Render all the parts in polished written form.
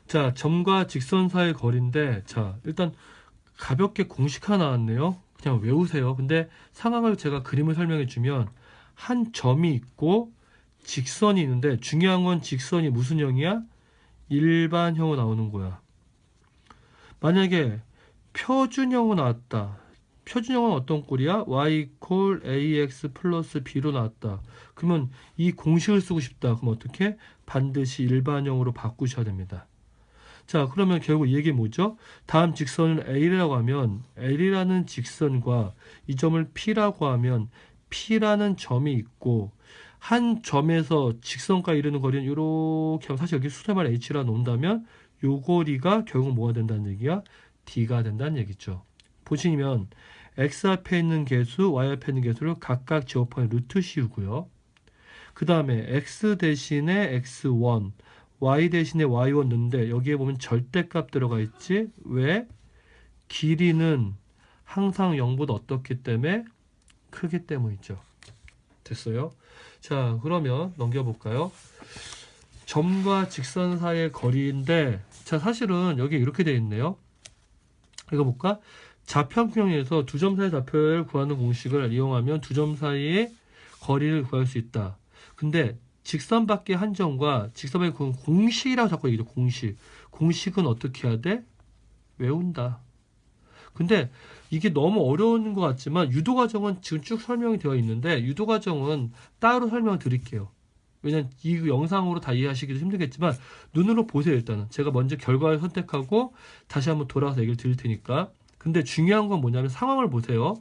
자, 점과 직선 사이의 거리인데, 자, 일단 가볍게 공식 하나 나왔네요. 그냥 외우세요. 근데 상황을 제가 그림을 설명해 주면 한 점이 있고 직선이 있는데 중요한 건 직선이 무슨 형이야? 일반형으로 나오는 거야. 만약에 표준형으로 나왔다. 표준형은 어떤 꼴이야? y 콜 ax 플러스 b로 나왔다. 그러면 이 공식을 쓰고 싶다. 그럼 어떻게? 반드시 일반형으로 바꾸셔야 됩니다. 자, 그러면 결국 이 얘기 뭐죠? 다음 직선을 A라고 하면 L이라는 직선과 이 점을 P라고 하면 P라는 점이 있고 한 점에서 직선과 이르는 거리는 이렇게 하면 사실 여기 수렴할 H라 놓는다면 요 거리가 결국 뭐가 된다는 얘기야? D가 된다는 얘기죠. 보시면 X 앞에 있는 개수, Y 앞에 있는 개수를 각각 제곱하면 루트 씌우고요. 그 다음에 X 대신에 X1 y 대신에 y1 넣는데 여기에 보면 절대값 들어가 있지. 왜? 길이는 항상 0보다 어떻기 때문에? 크기 때문이죠. 됐어요? 자, 그러면 넘겨볼까요? 점과 직선 사이의 거리인데, 자, 사실은 여기 이렇게 되어 있네요. 이거 볼까? 좌평평에서 두 점 사이의 좌표를 구하는 공식을 이용하면 두 점 사이의 거리를 구할 수 있다. 근데 직선 밖의 한 점과 직선 밖의 공식이라고 자꾸 얘기해요. 공식. 공식은 어떻게 해야 돼? 외운다. 근데 이게 너무 어려운 것 같지만 유도과정은 지금 쭉 설명이 되어 있는데 유도과정은 따로 설명을 드릴게요. 왜냐면 이 영상으로 다 이해하시기도 힘들겠지만 눈으로 보세요. 일단은 제가 먼저 결과를 선택하고 다시 한번 돌아와서 얘기를 드릴 테니까. 근데 중요한 건 뭐냐면 상황을 보세요.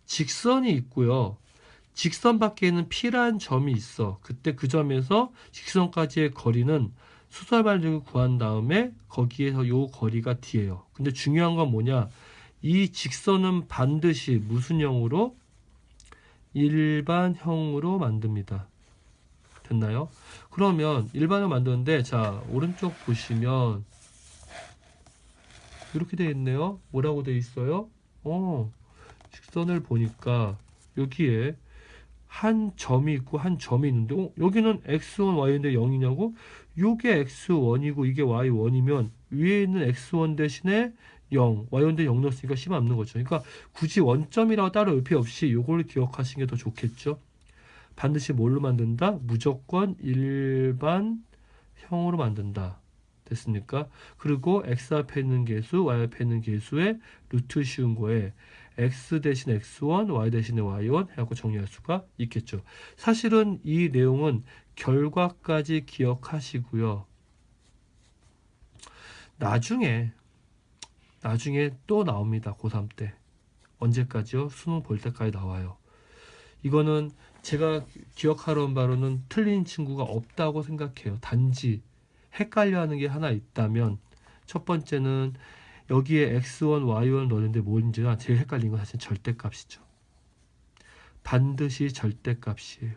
직선이 있고요. 직선 밖에는 P라는 점이 있어. 그때 그 점에서 직선까지의 거리는 수설발력을 구한 다음에 거기에서 요 거리가 D예요. 근데 중요한 건 뭐냐? 이 직선은 반드시 무슨 형으로? 일반형으로 만듭니다. 됐나요? 그러면 일반형 만드는데 자 오른쪽 보시면 이렇게 되어 있네요. 뭐라고 되어 있어요? 직선을 보니까 여기에 한 점이 있고 한 점이 있는데 여기는 x1, y인데 0이냐고? 요게 x1이고 이게 y1이면 위에 있는 x1 대신에 0, y1 대 0 넣었으니까 심 없는 거죠. 그러니까 굳이 원점이라고 따로 할 필요 없이 요걸 기억하시는 게 더 좋겠죠. 반드시 뭘로 만든다? 무조건 일반형으로 만든다. 됐습니까? 그리고 x 앞에 있는 개수, y 앞에 있는 개수에 루트 씌운 거에 x 대신 x1, y 대신에 y1 해갖고 정리할 수가 있겠죠. 사실은 이 내용은 결과까지 기억하시고요. 나중에 또 나옵니다. 고3 때. 언제까지요? 수능 볼 때까지 나와요. 이거는 제가 기억하는 바로는 틀린 친구가 없다고 생각해요. 단지 헷갈려하는 게 하나 있다면 첫 번째는 여기에 x1, y1 넣었는데 뭔지가 제일 헷갈린 건 사실 절대값이죠. 반드시 절대값이에요.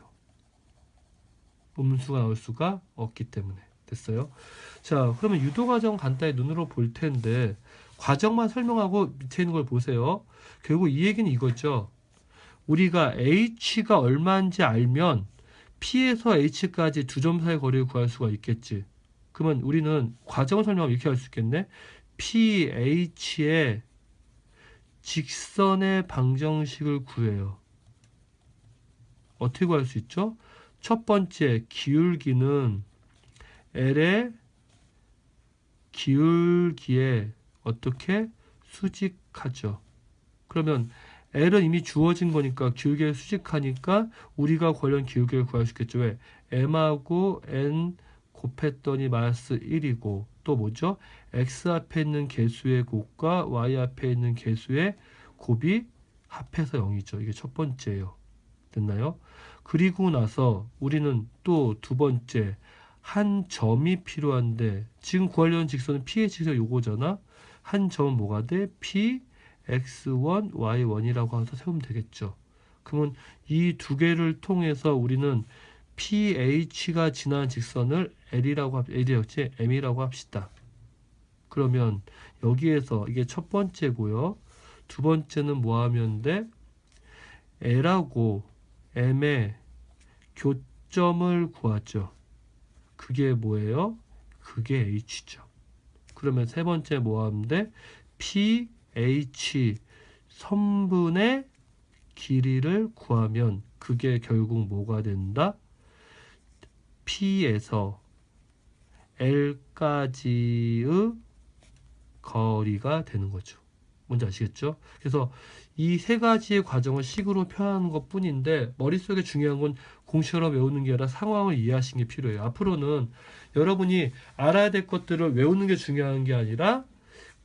음수가 나올 수가 없기 때문에. 됐어요? 자, 그러면 유도과정 간단히 눈으로 볼 텐데 과정만 설명하고 밑에 있는 걸 보세요. 결국 이 얘기는 이거죠. 우리가 h가 얼마인지 알면 p에서 h까지 두 점 사이 거리를 구할 수가 있겠지. 그러면 우리는 과정을 설명하면 이렇게 할 수 있겠네. ph의 직선의 방정식을 구해요. 어떻게 구할 수 있죠? 첫 번째 기울기는 L의 기울기에 어떻게 수직하죠. 그러면 L은 이미 주어진 거니까 기울기를 수직하니까 우리가 관련 기울기를 구할 수 있겠죠. 왜? M하고 N 곱했더니 마이너스 1이고 또 뭐죠? X 앞에 있는 개수의 곱과 Y 앞에 있는 개수의 곱이 합해서 0이죠. 이게 첫 번째예요. 됐나요? 그리고 나서 우리는 또 두 번째 한 점이 필요한데 지금 구하려는 직선은 P의 직선 요거잖아. 한 점은 뭐가 돼? P x1, y1이라고 해서 세우면 되겠죠. 그러면 이 두 개를 통해서 우리는 PH가 지나는 직선을 L이었지? M이라고 합시다. 그러면 여기에서 이게 첫 번째고요. 두 번째는 뭐 하면 돼? L하고 M의 교점을 구하죠. 그게 뭐예요? 그게 H죠. 그러면 세 번째 뭐 하면 돼? pH 성분의 길이를 구하면 그게 결국 뭐가 된다? P에서 L까지의 거리가 되는 거죠. 뭔지 아시겠죠? 그래서 이 세 가지의 과정을 식으로 표현하는 것 뿐인데 머릿속에 중요한 건 공식으로 외우는 게 아니라 상황을 이해하시는 게 필요해요. 앞으로는 여러분이 알아야 될 것들을 외우는 게 중요한 게 아니라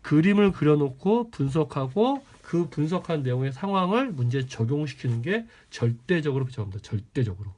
그림을 그려놓고 분석하고 그 분석한 내용의 상황을 문제에 적용시키는 게 절대적으로 필요합니다. 절대적으로.